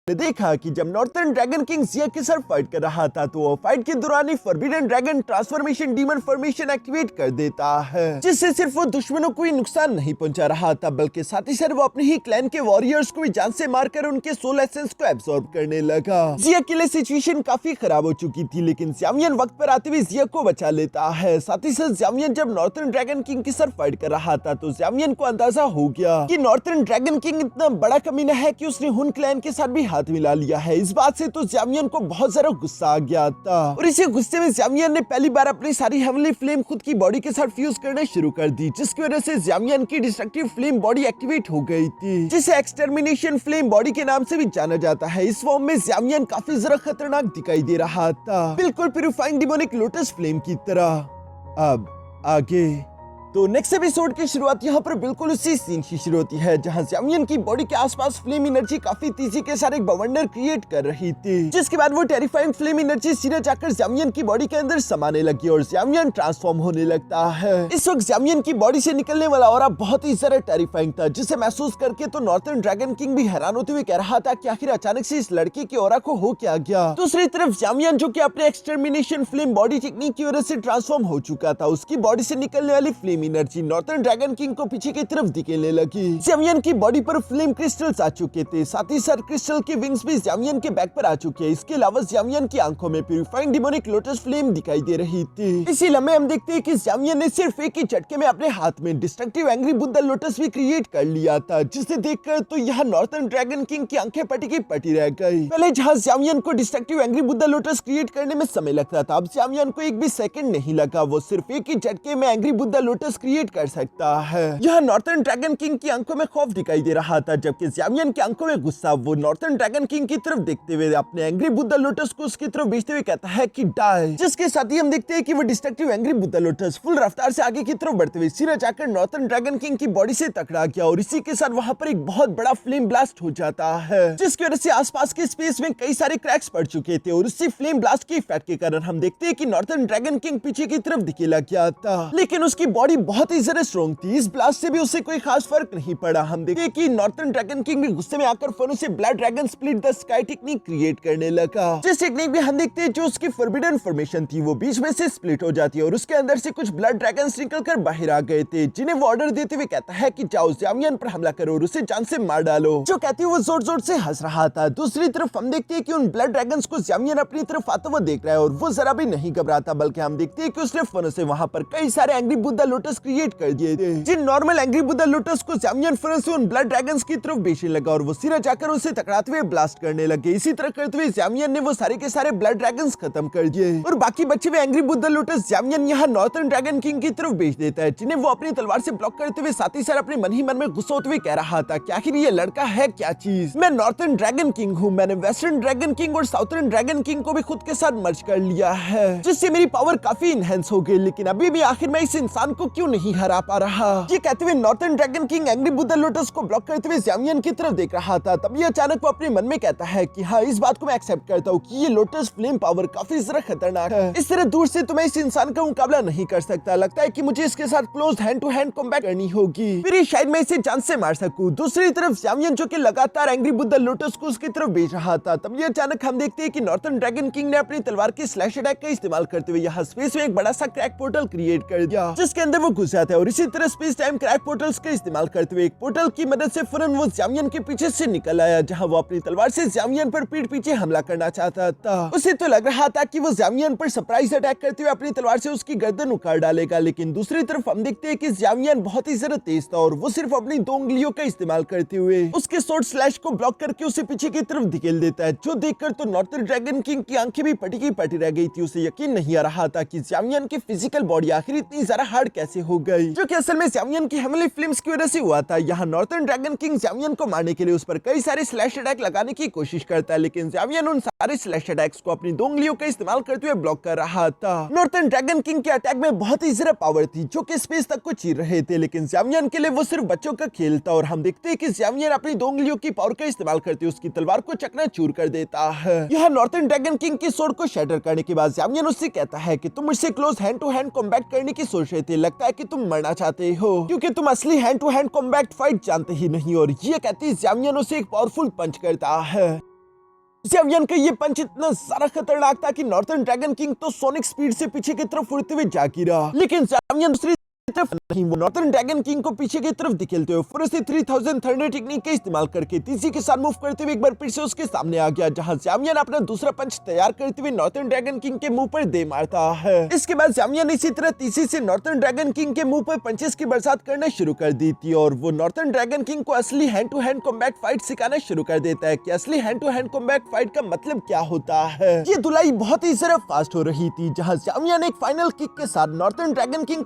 ने देखा कि जब नॉर्थर्न ड्रैगन किंग जिया के साथ फाइट कर रहा था तो वो फाइट के दौरान ही forbidden dragon transformation demon formation activate कर देता है, जिससे सिर्फ वो दुश्मनों को ही नुकसान नहीं पहुंचा रहा था बल्कि साथ ही साथ वो अपने ही क्लैन के वॉरियर्स को भी जान से मारकर उनके सोल एसेंस को एब्सॉर्ब करने लगा। जिया के लिए सिचुएशन काफी खराब हो चुकी थी, लेकिन ज़्यामियन वक्त पर आते हुए जिया को बचा लेता है। साथ ही साथ ज़्यामियन जब नॉर्थर्न ड्रैगन किंग के साथ फाइट कर रहा था तो ज़्यामियन को अंदाजा हो गया कि नॉर्थर्न ड्रैगन किंग इतना बड़ा कमीना है कि उसने हुन क्लैन के साथ भी हाथ मिला लिया है। इस बात से तो ज़्यामियन को बहुत ज्यादा गुस्सा आ गया था और इसी गुस्से में ज़्यामियन ने पहली बार अपनी सारी हेवनली फ्लेम खुद की बॉडी के साथ फ्यूज करना शुरू कर दी, जिसकी वजह से ज़्यामियन की डिस्ट्रक्टिव फ्लेम बॉडी एक्टिवेट हो गई थी, जिसे एक्सटर्मिनेशन फ्लेम बॉडी के नाम से भी जाना जाता है। इस फॉर्म में ज़्यामियन काफी ज्यादा खतरनाक दिखाई दे रहा था, बिल्कुल प्यूरिफाइंग डिमोनिक लोटस फ्लेम की तरह। अब आगे तो नेक्स्ट एपिसोड की शुरुआत यहाँ पर बिल्कुल उसी सीन से शुरू होती है जहाँ ज़्यामियन की बॉडी के आसपास फ्लेम एनर्जी काफी तेजी के साथ एक बवंडर क्रिएट कर रही थी, जिसके बाद वो टेरिफाइंग फ्लेम एनर्जी सीधे जाकर ज़्यामियन की बॉडी के अंदर समाने लगी और ज़्यामियन ट्रांसफॉर्म होने लगता है। इस वक्त ज़्यामियन की बॉडी से निकलने वाला ऑरा बहुत ही ज्यादा टेरिफाइंग था, जिसे महसूस करके तो नॉर्थर्न ड्रैगन किंग भी हैरान होते हुए कह रहा था कि आखिर अचानक से इस लड़के की ऑरा को हो क्या गया। दूसरी तरफ ज़्यामियन जो कि अपने एक्सटर्मिनेशन फ्लेम बॉडी टेक्निक की वजह से ट्रांसफॉर्म हो चुका था, उसकी बॉडी से निकलने वाली flame energy northern dragon king को पीछे की तरफ धकेलने लगी। ज़्यामियन की बॉडी पर फ्लेम क्रिस्टल्स आ चुके थे, साथ ही साथ क्रिस्टल के विंग्स भी ज़्यामियन के बैक पर आ चुके हैं। इसके अलावा ज़्यामियन की आंखों में प्यूरिफाइंग डिमोनिक लोटस फ्लेम दिखाई दे रही थी। इसी लम्हे हम देखते हैं कि ज़्यामियन ने सिर्फ एक ही झटके में अपने हाथ में डिस्ट्रक्टिव एंग्री बुद्धा लोटस भी क्रिएट कर लिया था, जिसे देखकर तो यहाँ नॉर्थर्न ड्रैगन किंग की आंखें पटी की पटी रह गई। पहले जहाँ ज़्यामियन को destructive angry Buddha lotus create करने में समय लगता था, अब ज़्यामियन को एक भी सेकंड नहीं लगा, वो सिर्फ एक ही झटके में एंग्री बुद्धा लोटस क्रिएट कर सकता है। यह नॉर्थर्न ड्रैगन किंग की आंखों में खौफ दिखाई दे रहा था, जबकि ज़्यामियन की आंखों में गुस्सा। वो नॉर्थर्न ड्रैगन किंग की तरफ देखते हुए अपने एंग्री बुद्धा लोटस को उसकी तरफ भेजते हुए कहता है कि डाई, जिसके साथ ही हम देखते हैं कि वो destructive angry Buddha lotus full रफ्तार से आगे की तरफ बढ़ते हुए सीधा जाकर नॉर्थर्न ड्रैगन किंग की बॉडी से टकरा गया और इसी के साथ वहां पर एक बहुत बड़ा फ्लेम ब्लास्ट हो जाता है, जिसकी वजह से आसपास के स्पेस में कई सारे क्रैक्स पड़ चुके थे और उसी फ्लेम ब्लास्ट के इफेक्ट के कारण हम देखते हैं कि नॉर्थर्न ड्रैगन किंग पीछे की तरफ धकेला गया था, लेकिन उसकी बॉडी बहुत ही ज्यादा स्ट्रॉन्ग थी। इस ब्लास्ट से भी उसे कोई खास फर्क नहीं पड़ा। हम देखते कि नॉर्थर्न ड्रैगन किंग भी गुस्से में आकर फनों से blood dragon split the sky technique create करने लगा, जिस टेक्निक भी हम देखते हैं जो उसकी फॉरबिडन फॉर्मेशन थी वो बीच में से स्प्लिट हो जाती है और उसके अंदर से कुछ ब्लड ड्रैगन्स निकलकर बाहर आ गए थे, जिन्हें वो ऑर्डर देते हुए कहता है कि जाओ ज़्यामियन पर हमला करो और उसे जान से मार डालो। जो कहती है वो जोर जोर से हंस रहा था। दूसरी तरफ हम देखते हैं कि उन ब्लड ड्रैगन्स को ज़्यामियन अपनी तरफ आता हुआ देख रहा है और वो जरा भी नहीं घबराता, बल्कि हम देखते हैं कि उसने फनों से वहां पर कई सारे एंग्री बुद्धा लोटस क्रिएट कर दिए थे। जिन नॉर्मल एंग्री बुद्धा लोटस को ज़्यामियन फन से उन ब्लड ड्रैगन्स की तरफ भेजने लगा और वो सीधा जाकर उसे टकराते हुए ब्लास्ट करने लगे। इसी तरह करते हुए ज़्यामियन ने वो सारे के सारे ब्लड ड्रैगन्स खत्म कर दिए और बाकी बचे हुए एंग्री बुद्धा लोटस ज़्यामियन यहाँ नॉर्थर्न ड्रैगन किंग की तरफ भेज देता है, जिन्हें वो अपनी तलवार से ब्लॉक करते हुए साथ ही साथ अपने मन ही मन में गुस्सा होते हुए कह रहा था कि आखिर ये लड़का है क्या चीज। मैं नॉर्थर्न ड्रैगन किंग हूँ, मैंने वेस्टर्न ड्रैगन किंग और साउथर्न ड्रैगन किंग को भी खुद के साथ मर्ज कर लिया है, जिससे मेरी पावर काफी इनहेंस हो गई, लेकिन अभी भी आखिर मैं इस इंसान को क्यों नहीं हरा पा रहा। ये कहते हुए northern dragon king angry Buddha lotus को ब्लॉक करते हुए ज़्यामियन की तरफ देख रहा था। तभी अचानक वो अपने मन में कहता है कि हाँ, इस बात को मैं एक्सेप्ट करता हूँ कि ये लोटस फ्लेम पावर काफी ज्यादा खतरनाक है। इस तरह दूर से तो मैं इस इंसान का मुकाबला नहीं कर सकता, लगता है कि मुझे इसके साथ close hand to hand combat करनी होगी, फिर शायद मैं इसे जान से मार सकूं। दूसरी तरफ ज़्यामियन जो कि लगातार एंग्री बुद्धा लोटस को उसकी तरफ भेज रहा था, तभी अचानक हम देखते हैं कि नॉर्थर्न ड्रैगन किंग ने अपनी तलवार के स्लैश अटैक का इस्तेमाल करते हुए यहाँ स्पेस में एक बड़ा सा क्रैक पोर्टल क्रिएट कर दिया, जिसके अंदर वो घुस जाता है और इसी तरह स्पेस टाइम क्रैक पोर्टल्स का इस्तेमाल करते हुए एक पोर्टल की मदद से फौरन वो ज़्यामियन के पीछे से निकल आया, जहां वो अपनी तलवार से ज़्यामियन पर पीठ पीछे हमला करना चाहता था। उसे तो लग रहा था कि वो ज़्यामियन पर सरप्राइज अटैक करते हुए अपनी तलवार से उसकी गर्दन उखाड़ डालेगा, लेकिन दूसरी तरफ हम देखते हैं कि ज़्यामियन बहुत ही ज्यादा तेज था और वो सिर्फ अपनी 2 उंगलियों का इस्तेमाल करते हुए उसके स्वॉर्ड स्लैश को ब्लॉक करके उसे पीछे की तरफ धकेल देता है, जो देखकर तो नॉर्थर्न ड्रैगन किंग की आंखें भी पटी की पटी रह गई थी। उसे यकीन नहीं आ रहा था कि ज़्यामियन की फिजिकल बॉडी आखिर इतनी ज्यादा हार्ड कैसे हो गई, जो कि असल में ज़्यामियन की हेवनली फ्लेम्स की वजह से हुआ था। यहाँ नॉर्थर्न ड्रैगन किंग ज़्यामियन को मारने के लिए उस पर कई सारे स्लैश अटैक लगाने की कोशिश करता है, लेकिन ज़्यामियन उन सारे स्लैश अटैक्स को अपनी 2 उंगलियों का इस्तेमाल करते हुए ब्लॉक कर रहा था। नॉर्थर्न ड्रैगन किंग के अटैक में बहुत ही ज्यादा पावर थी, जो कि स्पेस तक को चीर रहे थे, लेकिन ज़्यामियन के लिए वो सिर्फ बच्चों का खेल था और हम देखते हैं कि ज़्यामियन अपनी 2 उंगलियों की पावर का इस्तेमाल करते हुए उसकी तलवार को चकनाचूर कर देता है। यह नॉर्थर्न ड्रैगन किंग की स्वॉर्ड को शैटर करने के बाद ज़्यामियन उससे कहता है कि तुम मुझसे close hand to hand combat करने की सोच रहे थे, लगता है कि तुम मरना चाहते हो क्योंकि तुम असली hand to hand combat fight जानते ही नहीं। और ये कहती ज़्यामियन उसे एक पावरफुल पंच करता है। ज़ेवियन का ये पंच इतना सारा खतरनाक था कि नॉर्थर्न ड्रैगन किंग तो सोनिक स्पीड से पीछे की तरफ उड़ते हुए जा गिरा, लेकिन ज़ेवियन दूसरी तरफ नहीं, वो नॉर्थर्न ड्रैगन किंग को पीछे की तरफ धकेलते हुए फुरसी 3000 थंडर टेक्निक का इस्तेमाल करके तीसरी के साथ मूव करते हुए एक बार फिर से उसके सामने आ गया, जहां ज़ेवियन अपना दूसरा पंच तैयार करते हुए नॉर्थर्न ड्रैगन किंग के मुंह पर दे मारता है। इसके बाद ज़ेवियन इसी तरह तीसरी से नॉर्थर्न ड्रैगन किंग के मुंह पर पंचेस की बरसात करना शुरू कर दी थी और वो नॉर्थर्न ड्रैगन किंग को असली hand to hand combat fight सिखाना शुरू कर देता है कि असली hand to hand combat fight का मतलब क्या होता है। ये धुलाई बहुत ही ज्यादा फास्ट हो रही थी, जहां ज़ेवियन एक फाइनल किक के साथ नॉर्थर्न ड्रैगन किंग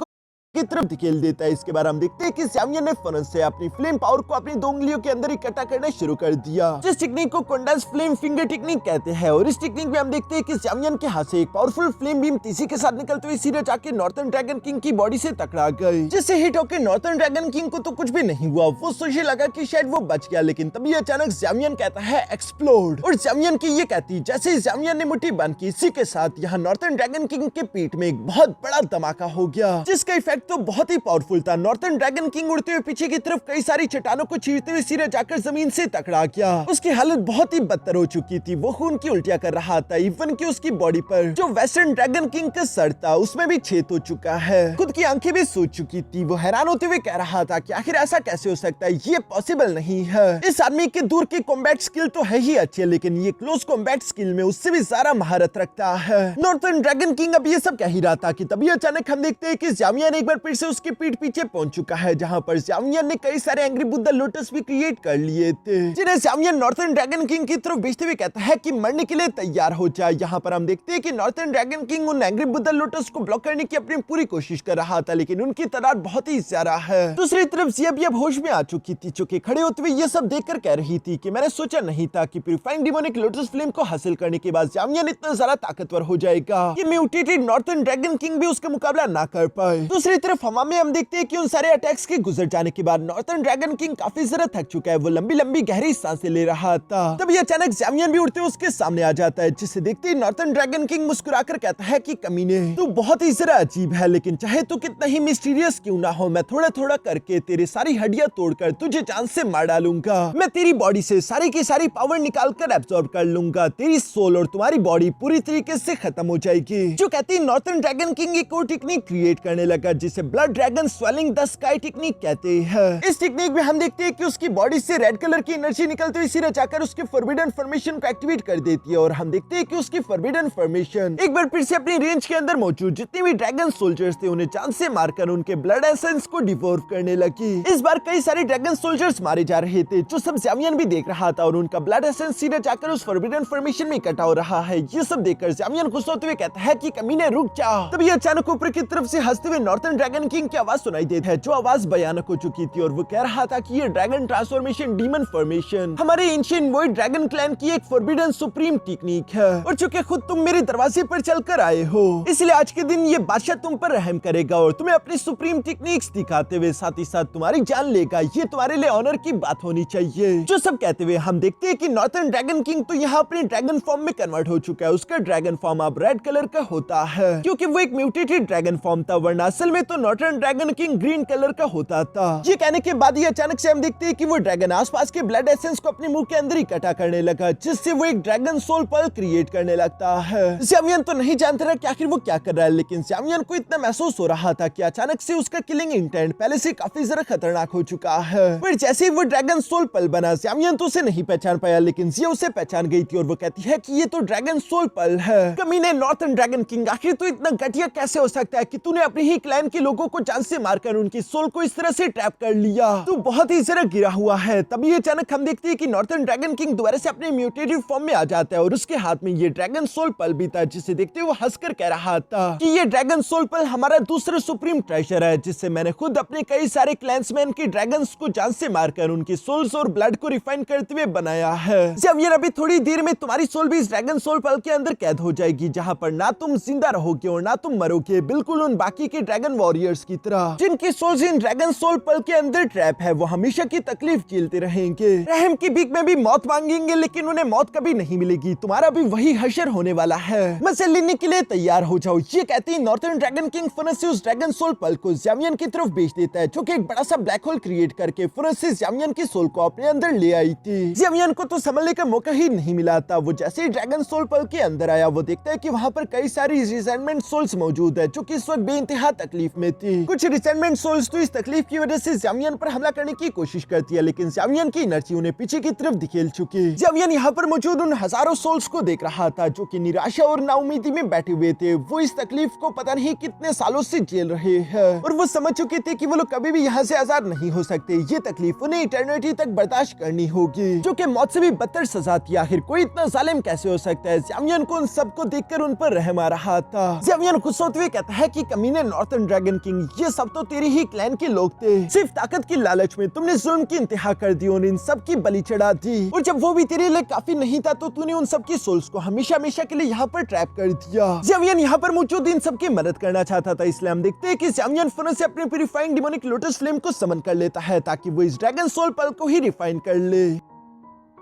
की तरफ धकेल देता है। इसके बाद हम देखते हैं कि ज़ेवियन ने फौरन से अपनी फ्लेम पावर को अपनी दो उंगलियों के अंदर इकट्ठा करना शुरू कर दिया, जिस टेक्निक को कंडेंस फ्लेम फिंगर टेक्निक कहते हैं। और इस टेक्निक में हम देखते हैं कि ज़ेवियन के हाथ से एक पावरफुल फ्लेम बीम तीसरी के साथ निकलते हुए सीधे जाके नॉर्थर्न ड्रैगन किंग की बॉडी से टकरा गई, जिससे हिट होकर नॉर्थर्न ड्रैगन किंग को तो कुछ भी नहीं हुआ। वो सोचने लगा कि शायद वो बच गया, लेकिन तभी अचानक ज़ेवियन कहता है एक्सप्लोड, और ज़ेवियन की ये कहती जैसे ही ज़ेवियन ने मुट्ठी बांध की, इसी के साथ यहाँ नॉर्थर्न ड्रैगन किंग के पीठ में एक बहुत बड़ा धमाका हो गया, जिसका इफेक्ट तो बहुत ही पावरफुल था। नॉर्थर्न ड्रैगन किंग उड़ते हुए पीछे की तरफ कई सारी चट्टानों को चीरते हुए सीधे जाकर जमीन से टकरा गया। उसकी हालत बहुत ही बदतर हो चुकी थी, वो खून की उल्टियां कर रहा था। इवन कि उसकी बॉडी पर जो वेस्टर्न ड्रैगन किंग का सर था उसमें भी छेद हो चुका है, खुद की आंखें भी सूज चुकी थी। वो हैरान होते हुए कह रहा था कि आखिर ऐसा कैसे हो सकता है, ये पॉसिबल नहीं है। इस आदमी के दूर की कॉम्बैट स्किल तो है ही अच्छी, लेकिन ये क्लोज कॉम्बैट स्किल में उससे भी ज्यादा महारत रखता है। नॉर्थर्न ड्रैगन किंग अब ये सब कह ही रहा था कि तभी अचानक हम देखते हैं कि ज़ेवियन एक बार फिर से उसके पीठ पीछे पहुंच चुका है, जहां पर ज़ेवियन ने कई सारे एंग्री बुद्धा लोटस भी क्रिएट कर लिए थे, जिन्हें ज़ेवियन नॉर्थर्न ड्रैगन किंग की तरफ भेजते हुए कहता है कि मरने के लिए तैयार हो जाए। यहाँ पर हम देखते हैं कि नॉर्थर्न ड्रैगन किंग उन एंग्री बुद्धा लोटस को ब्लॉक करने की अपनी पूरी कोशिश कर रहा था, लेकिन उनकी तादाद बहुत ही ज्यादा है। दूसरी तरफ ज़िया भी अब होश में आ चुकी थी, जो कि खड़े होते हुए ये सब देखकर कह रही थी कि मैंने सोचा नहीं था कि प्यूरिफाइंग डिमोनिक लोटस फ्लेम को हासिल करने के बाद ज़ेवियन इतना ज्यादा ताकतवर हो जाएगा कि म्यूटेटेड नॉर्थर्न ड्रैगन किंग भी उसका मुकाबला ना कर पाए। दूसरी तरफ हवा में हम देखते हैं कि उन सारे अटैक्स के गुजर जाने के बाद नॉर्थर्न ड्रैगन किंग काफी ज्यादा थक चुका है। वो लंबी लंबी गहरी सांसें ले रहा था, तभी अचानक ज़ेवियन भी उड़ते उसके सामने आ जाता है, जिसे देखते ही नॉर्थर्न ड्रैगन किंग मुस्कुराकर कहता है कि कमीने, तू बहुत ही ज्यादा अजीब है, लेकिन चाहे तू कितना ही मिस्टीरियस क्यों ना हो, मैं थोड़ा थोड़ा करके तेरी सारी हड्डियां तोड़कर तुझे जान से मार डालूंगा। मैं तेरी बॉडी से सारी की सारी पावर निकाल कर एब्सॉर्ब कर लूंगा। तेरी सोल और तुम्हारी बॉडी पूरी तरीके से खत्म हो जाएगी। जो कहती नॉर्थर्न ड्रैगन किंग एक और टेक्निक क्रिएट करने लगा, जिसे blood dragon swelling the sky technique कहते हैं। इस टेक्निक में हम देखते हैं कि उसकी बॉडी से रेड कलर की एनर्जी निकलती हुई सीधे जाकर उसके फॉरबिडन फॉर्मेशन को एक्टिवेट कर देती है, और हम देखते हैं कि उसकी फॉरबिडन फॉर्मेशन एक बार फिर से अपनी रेंज के अंदर मौजूद जितने भी ड्रैगन सोल्जर्स थे उन्हें जान से मारकर उनके ब्लड एसेंस को डिवोर करने लगी। इस बार कई सारे ड्रैगन सोल्जर्स मारे जा रहे थे, जो सब ज़ेवियन भी देख रहा था, और उनका ब्लड एसेंस सीधे जाकर उस फॉरबिडन फॉर्मेशन में इकट्ठा हो रहा है। ये सब देखकर ज़ेवियन गुस्सा होते हुए कहता है कि कमीने रुक जा। तभी अचानक ऊपर की तरफ से हंसते हुए नॉर्थर्न ड्रैगन किंग की आवाज सुनाई देती है, जो आवाज भयानक हो चुकी थी, और वो कह रहा था कि ये ड्रैगन ट्रांसफॉर्मेशन डीमन फॉर्मेशन हमारे एंशिएंट वॉइड ड्रैगन क्लैन की एक फॉरबिडन सुप्रीम टेक्निक है, और चूंकि खुद तुम मेरे दरवाजे पर चलकर आए हो, इसलिए आज के दिन ये बादशाह तुम पर रहम करेगा और तुम्हें अपनी सुप्रीम टेक्निक्स दिखाते हुए साथ ही साथ तुम्हारी जान लेगा। ये तुम्हारे लिए ऑनर की बात होनी चाहिए। जो सब कहते हुए हम देखते हैं कि नॉर्थर्न ड्रैगन किंग तो यहाँ अपने ड्रैगन फॉर्म में कन्वर्ट हो चुका है। उसका ड्रैगन फॉर्म अब रेड कलर का होता है, क्योंकि वो एक म्यूटेटेड ड्रैगन फॉर्म था, वरना असल में तो northern dragon king green colour का होता था। ये कहने के बाद ही अचानक से हम देखते हैं कि वो ड्रैगन आसपास के ब्लड एसेंस को अपने मुंह के अंदर इकट्ठा करने लगा, जिससे वो एक ड्रैगन सोल पल क्रिएट करने लगता है। ज़ेवियन तो नहीं जानता रहा कि आखिर वो क्या कर रहा है, लेकिन ज़ेवियन को इतना महसूस हो रहा था कि अचानक से उसका किलिंग इंटेंट पहले से काफी ज्यादा खतरनाक हो चुका है। पर जैसे ही वो ड्रैगन सोल पल बना, ज़ेवियन तो उसे नहीं पहचान पाया, लेकिन ज़िया उसे पहचान गई थी, और वो कहती है कि ये तो ड्रैगन सोल पल है। कमीने नॉर्थर्न ड्रैगन किंग, आखिर तू इतना घटिया कैसे हो सकता है कि तूने अपने ही क्लैन के लोगों को जान से मारकर उनकी सोल को इस तरह से ट्रैप कर लिया। तू बहुत ही ज्यादा गिरा हुआ है। तभी अचानक हम देखते हैं कि नॉर्थर्न ड्रैगन किंग दोबारा से अपने म्यूटेटेड फॉर्म में आ जाता है, और उसके हाथ में ये ड्रैगन सोल पल भी था, जिसे देखते हुए वो हंसकर कह रहा था कि ये ड्रैगन सोल पल हमारा दूसरा सुप्रीम ट्रेजर है, जिससे मैंने खुद अपने कई सारे क्लैंसमैन के ड्रैगन्स को जान से मारकर उनकी सोल्स और ब्लड को रिफाइन करते हुए बनाया है। जब ये अभी थोड़ी देर में तुम्हारी सोल भी इस ड्रैगन सोल पल के अंदर कैद हो जाएगी, जहां पर ना तुम जिंदा रहोगे और ना तुम मरोगे, बिल्कुल उन बाकी के ड्रैगन वॉरियर्स की तरह, जिनकी सोल्स इन ड्रैगन सोल पल के अंदर ट्रैप है, वो हमेशा की तकलीफ झेलते रहेंगे, रहम की भीख में भी मौत मांगेंगे, लेकिन उन्हें मौत कभी नहीं मिलेगी। तुम्हारा भी वही हशर होने वाला है, मजे लेने के लिए तैयार हो जाओ। ये कहती नॉर्थर्न ड्रैगन किंग फुनस से उस ड्रैगन सोल पल को ज़ामियन की तरफ भेज देता है, जो कि एक बड़ा सा ब्लैक होल क्रिएट करके फुनस से ज़ामियन की सोल को अपने अंदर ले आई थी। ज़ामियन को तो संभलने का मौका ही नहीं मिला था। वो जैसे ही ड्रैगन सोल पल के अंदर आया, वो देखता है कि वहाँ पर कई सारी रिसेंटमेंट सोल्स मौजूद है, जो कि इस वक्त बेइंतहा तकलीफ में थी। कुछ रिसेंटमेंट सोल्स तो इस तकलीफ की वजह से ज़ामियन पर हमला करने की कोशिश करती है, लेकिन ज़ामियन की एनर्जी उन्हें पीछे की तरफ धकेल चुकी। ज़ामियन यहाँ पर मौजूद उन हजारों सोल्स को देख रहा था, जो कि निराशा और नाउमीदी में बैठे हुए थे। वो इस तकलीफ को पता नहीं कितने सालों से झेल रहे हैं, और वो समझ चुके थे कि वो लोग कभी भी यहाँ से आजाद नहीं हो सकते। ये तकलीफ उन्हें इटर्निटी तक बर्दाश्त करनी होगी, जो कि मौत से भी बदतर सजा थी। आखिर कोई इतना जालिम कैसे हो सकता है? ज़ामियन को उन सबको देखकर उन पर रहम आ रहा था। ज़ामियन गुस्सा होते हुए कहता है कि कमीने नॉर्थर्न ड्रैगन किंग, ये सब तो तेरी ही क्लैन के लोग थे। सिर्फ ताकत की लालच में तुमने जुल्म की इंतहा कर दी और इन सब की बलि चढ़ा दी, और जब वो भी तेरे लिए काफी नहीं था, तो तूने उन सब की सोल्स को हमेशा हमेशा के लिए यहाँ पर ट्रैप कर दिया। ज़ामियन यहाँ पर मौजूद इन सबकी मदद करना चाहता था, इसलिए हम देखते हैं कि ज़ामियन फुनस से अपने प्यूरिफाइंग डिमोनिक लोटस फ्लेम को समन कर लेता है, ताकि वो इस ड्रैगन सोल पल को ही रिफाइन कर ले।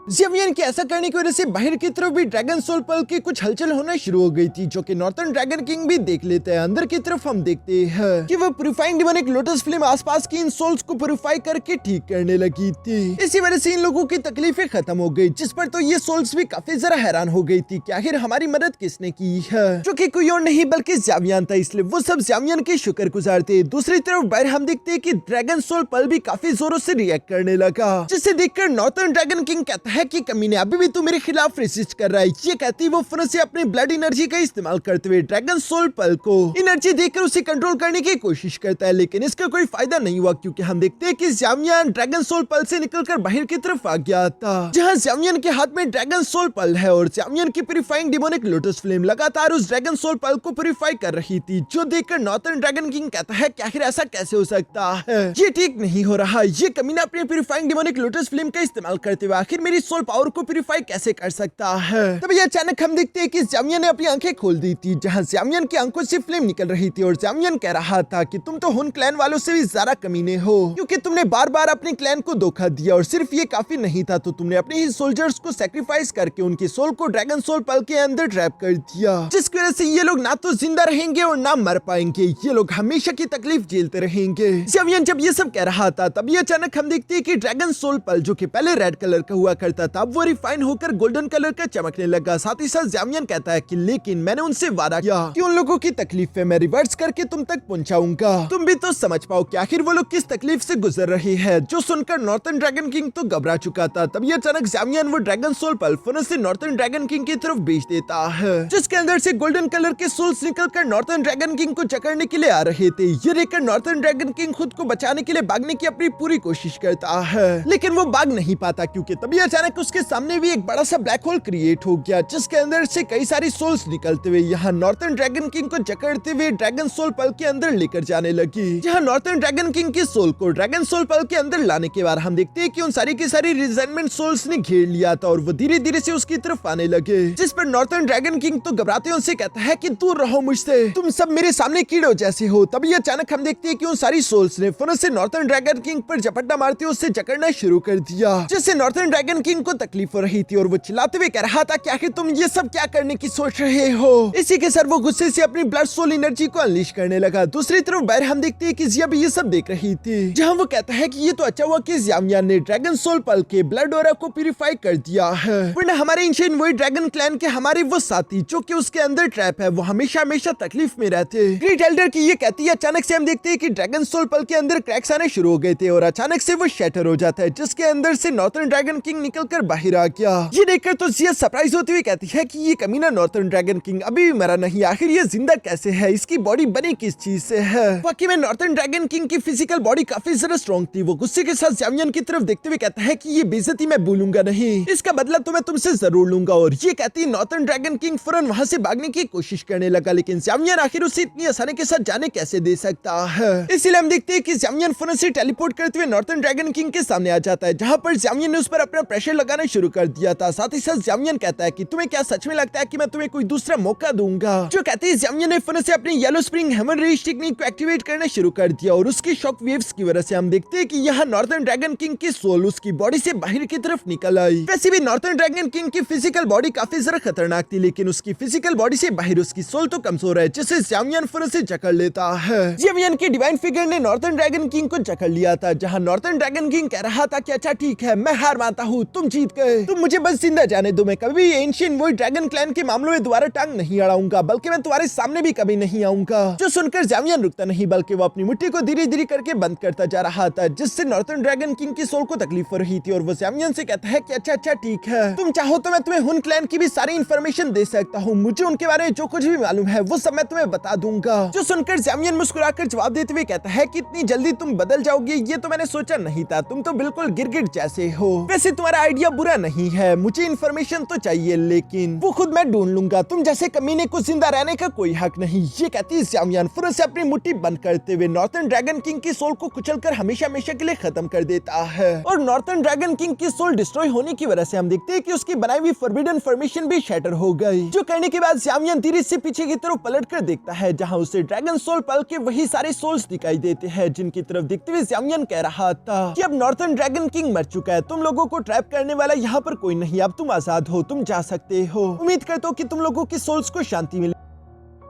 ज़ामियन के ऐसा करने की वजह से बाहर की तरफ भी ड्रैगन सोल पल की कुछ हलचल होना शुरू हो गई थी, जो कि नॉर्थर्न ड्रैगन किंग भी देख लेते हैं। अंदर की तरफ हम देखते हैं कि वो प्यूरिफाइंग डिमोनिक लोटस फ्लेम आसपास की इन सोल्स को प्यूरिफाई करके ठीक करने लगी थी। इसी वजह से इन लोगों की तकलीफें खत्म हो गई, जिस पर तो ये सोल्स भी काफी जरा हैरान हो गई थी कि आखिर हमारी मदद किसने की है, जो कि कोई और नहीं बल्कि ज़ामियन था। इसलिए वो सब ज़ामियन के शुक्रगुजार थे। दूसरी तरफ बाहर हम देखते हैं कि ड्रैगन सोल पल भी काफी जोरों से रिएक्ट करने लगा, जिसे देखकर नॉर्थर्न ड्रैगन किंग कहता है कि कमीने अभी भी तू मेरे खिलाफ रेसिस्ट कर रहा है। ये कहती वो फुनस से अपने ब्लड एनर्जी का इस्तेमाल करते हुए ड्रैगन सोल पल को एनर्जी देकर उसे कंट्रोल करने की कोशिश करता है, लेकिन इसका कोई फायदा नहीं हुआ, क्योंकि हम देखते हैं कि ज़ामियन ड्रैगन सोल पल से निकलकर बाहर की तरफ आ गया था, जहां ज़ामियन के हाथ में ड्रैगन सोल पल है और ज़ामियन की प्यूरिफाइंग डिमोनिक लोटस फ्लेम लगातार उस ड्रैगन सोल पल को प्यूरिफाई कर रही थी, जो देखकर नॉर्थर्न ड्रैगन किंग कहता है कि आखिर ऐसा कैसे हो सकता है? ये ठीक नहीं हो रहा। ये कमीना अपने प्यूरिफाइंग डिमोनिक लोटस फ्लेम का इस्तेमाल करते हुए आखिर मेरी सोल पावर को प्यूरिफाई कैसे कर सकता है? तभी अचानक हम देखते हैं कि ज़ामियन ने अपनी आंखें खोल दी थी, जहां ज़ामियन की आंखों से फ्लेम निकल रही थी, और ज़ामियन कह रहा था कि तुम तो हुन क्लैन वालों से भी ज्यादा कमीने हो, क्योंकि तुमने बार बार अपने क्लैन को धोखा दिया, और सिर्फ ये काफी नहीं था, तो तुमने अपने ही सोल्जर्स को सैक्रिफाइस करके उनकी सोल को ड्रैगन सोल पल के अंदर ट्रैप कर दिया, जिसकी वजह से ये लोग ना तो जिंदा रहेंगे और ना मर पाएंगे। ये लोग हमेशा की तकलीफ झेलते रहेंगे। ज़ामियन जब ये सब कह रहा था, तभी अचानक हम देखते हैं कि ड्रैगन सोल पल, जो कि पहले रेड कलर का हुआ करता था, वो रिफाइन होकर गोल्डन कलर का चमकने लगा। साथ ही साथ ज़ामियन कहता है कि लेकिन मैंने उनसे वादा किया कि उन लोगों की तकलीफ मैं रिवर्स करके तुम तक पहुंचाऊंगा, तुम भी तो समझ पाओ कि आखिर वो लोग किस तकलीफ से गुजर रहे हैं। जो सुनकर नॉर्थर्न ड्रैगन किंग तो घबरा चुका था। तभी अचानक ज़ामियन वो ड्रैगन सोल पल फुनस से नॉर्थर्न ड्रैगन किंग की तरफ भेज देता है, जिसके अंदर से गोल्डन कलर के सोल्स निकलकर नॉर्थर्न ड्रैगन किंग को जकड़ने के लिए आ रहे थे। ये देखकर नॉर्थर्न ड्रैगन किंग खुद को बचाने के लिए भागने की अपनी पूरी कोशिश करता है, लेकिन वो भाग नहीं पाता, क्योंकि तभी अचानक उसके सामने भी एक बड़ा सा ब्लैक होल क्रिएट हो गया, जिसके अंदर से कई सारी सोल्स निकलते हुए यहाँ नॉर्थर्न ड्रैगन किंग को जकड़ते हुए ड्रैगन सोल पल के अंदर लेकर जाने लगी। जहाँ नॉर्थर्न ड्रैगन किंग की सोल को ड्रैगन सोल पल के अंदर लाने के बाद हम देखते हैं कि उन सारी की सारी रिजेंटमेंट सोल्स ने घेर लिया था, और वो धीरे धीरे से उसकी तरफ आने लगे, जिस पर नॉर्थर्न ड्रैगन किंग तो घबराते उनसे कहता है कि दूर रहो मुझसे, तुम सब मेरे सामने कीड़ों जैसे हो। तभी अचानक हम देखते हैं कि उन सारी सोल्स ने फुनस से नॉर्थर्न ड्रैगन किंग पर झपट्टा मारते उससे जकड़ना शुरू कर दिया, जिससे नॉर्थर्न ड्रैगन किंग को तकलीफ हो रही थी, और वो चिल्लाते हुए कह रहा था कि आखिर तुम ये सब क्या करने की सोच रहे हो। इसी के सर वो गुस्से से अपनी ब्लड सोल एनर्जी को अनलीश करने लगा। दूसरी तरफ बाहर हम देखते हैं कि जिया भी ये सब देख रही थी, जहाँ वो कहता है कि ये तो अच्छा हुआ कि ज़ामियन ने ड्रैगन सोल पल के ब्लड ऑरा को प्यूरिफाई कर दिया है, वरना हमारे एंशिएंट वही ड्रैगन क्लैन के हमारे वो साथी जो कि उसके अंदर ट्रैप है, वो हमेशा हमेशा तकलीफ में रहते। ग्रेट एल्डर की ये कहती है, अचानक से हम देखते हैं कि ड्रैगन सोल पल के अंदर क्रैक्स आने शुरू हो गए थे, और अचानक से वो शैटर हो जाता है, जिसके अंदर से नॉर्थर्न ड्रैगन किंग निकलकर बाहर आ गया। ये देखकर तो जिया सरप्राइज होती हुई कहती है कि ये कमीना नॉर्थर्न ड्रैगन किंग अभी भी मरा नहीं, आखिर ये जिंदा कैसे है, इसकी बॉडी बनी किस चीज से है। बाकी में नॉर्थर्न ड्रैगन किंग की फिजिकल बॉडी काफी ज्यादा स्ट्रॉन्ग थी। वो गुस्से के साथ ज़ामियन की तरफ देखते हुए कहता है कि ये बेइज्जती मैं भूलूंगा नहीं, इसका बदला तो मैं तुमसे जरूर लूंगा। और ये कहती नॉर्थर्न ड्रैगन किंग फौरन वहां से भागने की कोशिश करने लगा, लेकिन ज़ामियन आखिर उसे इतनी आसानी के साथ जाने कैसे दे सकता है। इसलिए हम देखते हैं कि ज़ामियन फौरन से टेलीपोर्ट करते हुए नॉर्थर्न ड्रैगन किंग के सामने आ जाता है, जहां पर ज़ामियन ने उस पर अपना प्रेशर प्रेशर लगाना शुरू कर दिया था। साथ ही साथ ज़ामियन कहता है कि तुम्हें क्या सच में लगता है कि मैं तुम्हें कोई दूसरा मौका दूंगा? जो कहते हैं ज़ामियन ने फिर से अपनी yellow spring hammer rage technique को एक्टिवेट करना शुरू कर दिया और उसकी शॉक वेव्स की वजह से हम देखते हैं कि यहाँ नॉर्थर्न ड्रैगन किंग की सोल उसकी बॉडी से बाहर की तरफ निकल आई। वैसे भी नॉर्थर्न ड्रैगन किंग की फिजिकल बॉडी काफी जरा खतरनाक थी, लेकिन उसकी फिजिकल बॉडी से बाहर उसकी सोल तो कमजोर है, जिसे ज़ामियन फिर से जकड़ लेता है। ज़ामियन के डिवाइन फिगर ने नॉर्थर्न ड्रैगन किंग को जकड़ लिया था, जहाँ नॉर्थर्न ड्रैगन किंग कह रहा था कि अच्छा ठीक है, मैं हार मानता हूँ, तुम जीत गए, तुम मुझे बस जिंदा जाने दो, मैं कभी एंशिएंट वॉइड ड्रैगन क्लैन के मामलों में दोबारा टांग नहीं अड़ाऊंगा, बल्कि मैं तुम्हारे सामने भी कभी नहीं आऊंगा। जो सुनकर ज़ामियन रुकता नहीं, बल्कि वो अपनी मुट्ठी को धीरे धीरे करके बंद करता जा रहा था, जिससे नॉर्थर्न ड्रैगन किंग की सोल को तकलीफ हो रही थी। और वो ज़ामियन से कहता है कि अच्छा ठीक है, तुम चाहो तो मैं तुम्हें हुन क्लैन की भी सारी इंफॉर्मेशन दे सकता हूँ, मुझे उनके बारे में जो कुछ भी मालूम है वो सब मैं तुम्हें बता दूंगा। जो सुनकर ज़ामियन मुस्कुराकर जवाब देते हुए कहता है कि इतनी जल्दी तुम बदल जाओगे ये तो मैंने सोचा नहीं था, तुम तो बिल्कुल गिरगिट जैसे हो। वैसे तुम्हारा आइडिया बुरा नहीं है, मुझे इंफॉर्मेशन तो चाहिए, लेकिन वो खुद मैं ढूंढ लूंगा, तुम जैसे कमीने को जिंदा रहने का कोई हक नहीं। ये कहती है ज़ामियन फिर से अपनी मुट्ठी बंद करते हुए नॉर्थर्न ड्रैगन किंग की सोल को कुचलकर हमेशा हमेशा के लिए खत्म कर देता है। और नॉर्थर्न ड्रैगन किंग की सोल डिस्ट्रॉय होने की वजह से हम देखते हैं कि उसकी बनाई हुई फॉरबिडन फॉर्मेशन भी शैटर हो गई। जो करने के बाद ज़ामियन धीरे से पीछे की तरफ पलट कर देखता है, जहाँ उसे ड्रैगन सोल पल के वही सारे सोल्स दिखाई देते हैं, जिनकी तरफ देखते हुए ज़ामियन कह रहा था कि अब नॉर्थर्न ड्रैगन किंग मर चुका है, तुम लोगों को ट्रैप करने वाला यहाँ पर कोई नहीं, अब तुम आजाद हो, तुम जा सकते हो। उम्मीद करता हूँ कि तुम लोगों की सोल्स को शांति मिले।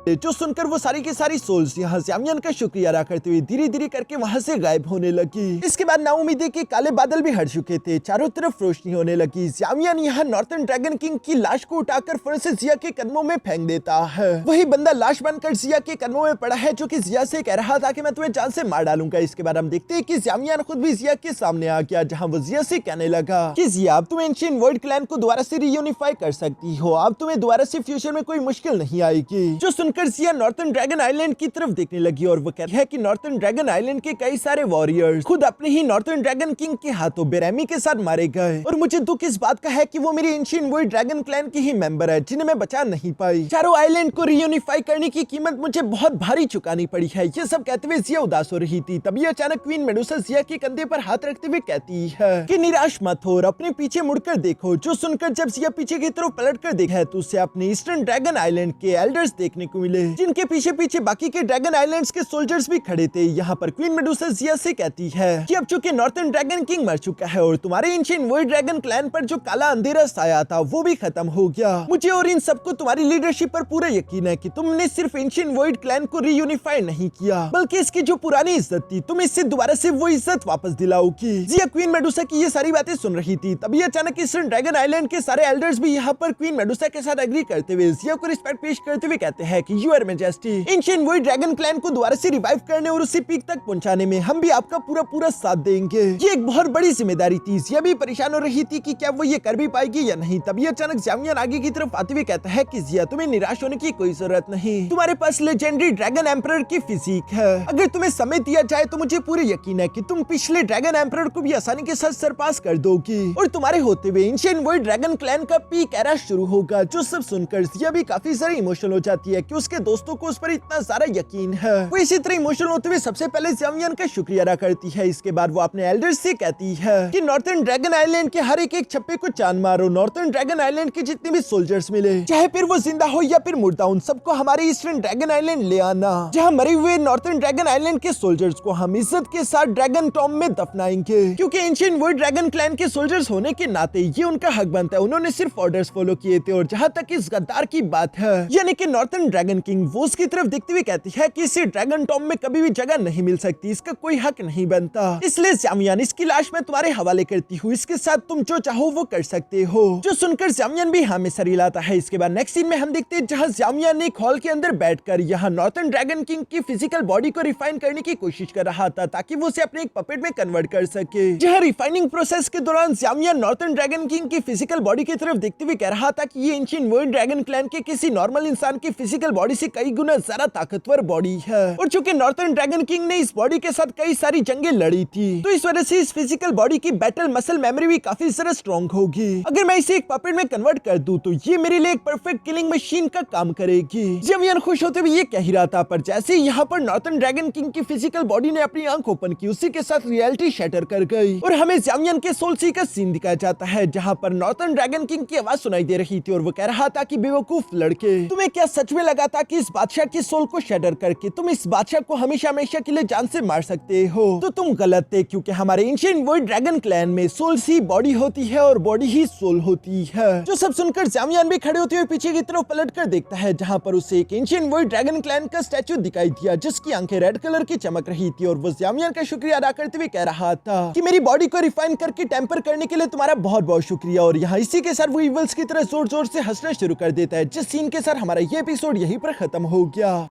जो सुनकर वो सारी की सारी सोल्स यहाँ ज़ामियन का शुक्रिया अदा करते हुए धीरे धीरे करके वहाँ से गायब होने लगी। इसके बाद नाउमीदी के काले बादल भी हट चुके थे, चारों तरफ रोशनी होने लगी। ज़ामियन यहाँ नॉर्थर्न ड्रैगन किंग की लाश को उठाकर फिर से जिया के कदमों में फेंक देता है। वही बंदा लाश बनकर जिया के कदमों में पड़ा है, जो कि जिया से कह रहा था कि मैं तुम्हें जान से मार डालूंगा। इसके बाद हम देखते हैं कि ज़ामियन खुद भी जिया के सामने आ गया, जहाँ वो जिया से कहने लगा कि जिया अब तुम एंशिएंट वर्ल्ड क्लैन को दोबारा से रीयूनिफाई कर सकती हो, अब तुम्हें दोबारा से फ्यूचर में कोई मुश्किल नहीं आएगी। जो सुनकर जिया नॉर्थर्न ड्रैगन आइलैंड की तरफ देखने लगी और वो कहती है कि नॉर्थर्न ड्रैगन आइलैंड के कई सारे वॉरियर्स खुद अपने ही नॉर्थर्न ड्रैगन किंग के हाथों बेरहमी के साथ मारे गए, और मुझे दुख इस बात का है कि वो मेरी एंशिएंट वर्ल्ड ड्रैगन क्लैन की ही मेंबर है, जिन्हें मैं बचा नहीं पाई। चारों आइलैंड को रीयूनिफाई करने की कीमत मुझे बहुत भारी चुकानी पड़ी है। ये सब कहते हुए जिया उदास हो रही थी। तभी अचानक क्वीन मेडुसा जिया के कंधे पर हाथ रखते हुए कहती है कि निराश मत हो और अपने पीछे मुड़कर देखो। जो सुनकर जब जिया पीछे की तरफ पलट कर देखा तो उसे अपने ईस्टर्न ड्रैगन आइलैंड के एल्डर्स देखने को मिले, जिनके पीछे पीछे बाकी के ड्रैगन आइलैंड्स के सोल्जर्स भी खड़े थे। यहाँ पर क्वीन मेडुसा जिया से कहती है कि अब चूंकि नॉर्थर्न ड्रैगन किंग मर चुका है और तुम्हारे एंशिएंट वर्ल्ड ड्रैगन क्लैन पर जो काला अंधेरा साया था वो भी खत्म हो गया, मुझे और इन सबको तुम्हारी लीडरशिप पर पूरा यकीन है कि तुमने सिर्फ एंशिएंट वर्ल्ड क्लैन को रीयूनिफाई नहीं किया, बल्कि इसकी जो पुरानी इज्जत थी तुम इससे दोबारा से वो इज्जत वापस दिलाओगी। जिया क्वीन मेडुसा की ये सारी बातें सुन रही थी। तभी अचानक ईस्टर्न ड्रैगन आइलैंड के सारे एल्डर्स भी यहाँ पर क्वीन मेडुसा के साथ एग्री करते हुए जिया को रिस्पेक्ट पेश करते हुए कहते हैं कि your majesty, ancient world dragon clan को दोबारा से रिवाइव करने और उसी पीक तक पहुंचाने में हम भी आपका पूरा साथ देंगे। ये एक बहुत बड़ी जिम्मेदारी थी। जिया भी परेशान हो रही थी कि क्या वो ये कर भी पाएगी या नहीं। तभी अचानक ज़ामियन आगे की तरफ आते हुए कहता है कि जिया तुम्हें निराश होने की कोई जरूरत नहीं, तुम्हारे पास लेजेंडरी ड्रैगन एम्परर की फिजिक है। अगर तुम्हें समय दिया जाए तो मुझे पूरे यकीन है कि तुम पिछले ड्रैगन एम्परर को भी आसानी के साथ सरपास कर दोगी और तुम्हारे होते हुए एंशिएंट वर्ल्ड ड्रैगन क्लैन का पीक एरा शुरू होगा। जो सब सुनकर जिया भी काफी सारी इमोशनल हो जाती है कि उसके दोस्तों को उस पर इतना सारा यकीन है। वो इसी तरह इमोशनल होते हुए सबसे पहले ज़ामियन का शुक्रिया अदा करती है। इसके बाद वो अपने एल्डर्स से कहती है कि नॉर्थर्न ड्रैगन आइलैंड के हर एक छप्पे को चांद मारो, नॉर्थर्न ड्रैगन आइलैंड के जितने भी सोल्जर्स मिले, चाहे फिर वो जिंदा हो या फिर मुर्दा, उन सबको हमारे ईस्टर्न ड्रैगन आइलैंड ले आना, जहाँ मरे हुए नॉर्थर्न ड्रैगन आइलैंड के सोल्जर्स को हम इज्जत के साथ ड्रैगन टॉम में दफनाएंगे, क्योंकि एंशिएंट वर्ल्ड ड्रैगन क्लैन के सोल्जर्स होने के नाते ये उनका हक बनता है। उन्होंने सिर्फ ऑर्डर्स फॉलो किए थे। और जहाँ तक इस गद्दार की बात है, यानी कि नॉर्थर्न ड्रैगन किंग, वो उसकी तरफ देखते हुए कहती है कि इसे ड्रैगन टॉम में कभी भी जगह नहीं मिल सकती, इसका कोई हक नहीं बनता। इसलिए ज़ामियन, इसकी लाश मैं तुम्हारे हवाले करती हूँ, इसके साथ तुम जो चाहो वो कर सकते हो। जो सुनकर ज़ामियन भी हाँ में सर हिलाता है। इसके बाद नेक्स्ट सीन में हम देखते हैं जहाँ ज़ामियन एक हॉल के अंदर बैठकर यहाँ नॉर्थर्न ड्रैगन किंग की फिजिकल बॉडी को रिफाइन करने की कोशिश कर रहा था, ताकि वो उसे अपने एक पपेट में कन्वर्ट कर सके। जहाँ रिफाइनिंग प्रोसेस के दौरान ज़ामियन नॉर्थर्न ड्रैगन किंग की फिजिकल बॉडी की तरफ देखते हुए कह रहा था कि ये एंशिएंट वर्ल्ड ड्रैगन क्लैन के किसी नॉर्मल इंसान की फिजिकल बॉडी से कई गुना ज्यादा ताकतवर बॉडी है। और चूंकि नॉर्थर्न ड्रैगन किंग ने इस बॉडी के साथ कई सारी जंगें लड़ी थी, तो इस वजह से इस फिजिकल बॉडी की बैटल मसल मेमोरी भी काफी ज्यादा स्ट्रॉन्ग होगी। अगर मैं इसे एक पपेट में कन्वर्ट कर दूं तो ये मेरे लिए एक परफेक्ट किलिंग मशीन का काम करेगी। जमियन खुश होते हुए ये कह ही रहा था, पर जैसे ही यहाँ पर नॉर्थर्न ड्रैगन किंग की फिजिकल बॉडी ने अपनी आंख ओपन की, उसी के साथ रियलिटी शैटर कर गई और हमें जामियन के सोल सी का सीन दिखाया जाता है, जहाँ पर नॉर्थर्न ड्रैगन किंग की आवाज सुनाई दे रही थी और वो कह रहा था कि बेवकूफ लड़के, तुम्हें क्या सच में लगा था कि इस बादशाह की सोल को शैटर करके तुम इस बादशाह को हमेशा हमेशा के लिए जान से मार सकते हो? तो तुम गलत थे, क्योंकि हमारे एंशिएंट वॉइड ड्रैगन क्लैन में सोल सी बॉडी होती है और बॉडी ही सोल होती है। जो सब सुनकर जामियान भी खड़े होते हुए पीछे की तरफ पलटकर देखता है, जहाँ पर उसे एक एंशिएंट वॉइड ड्रैगन क्लैन का स्टैचू दिखाई दिया, जिसकी आंखें रेड कलर की चमक रही थी और वो जामियान का शुक्रिया अदा करते हुए कह रहा था कि मेरी बॉडी को रिफाइन करके टेम्पर करने के लिए तुम्हारा बहुत बहुत शुक्रिया। और यहाँ इसी के साथ वो इवल्स की तरह जोर जोर से हंसना शुरू कर देता है, जिस सीन के साथ हमारा ये एपिसोड यहीं पर खत्म हो गया।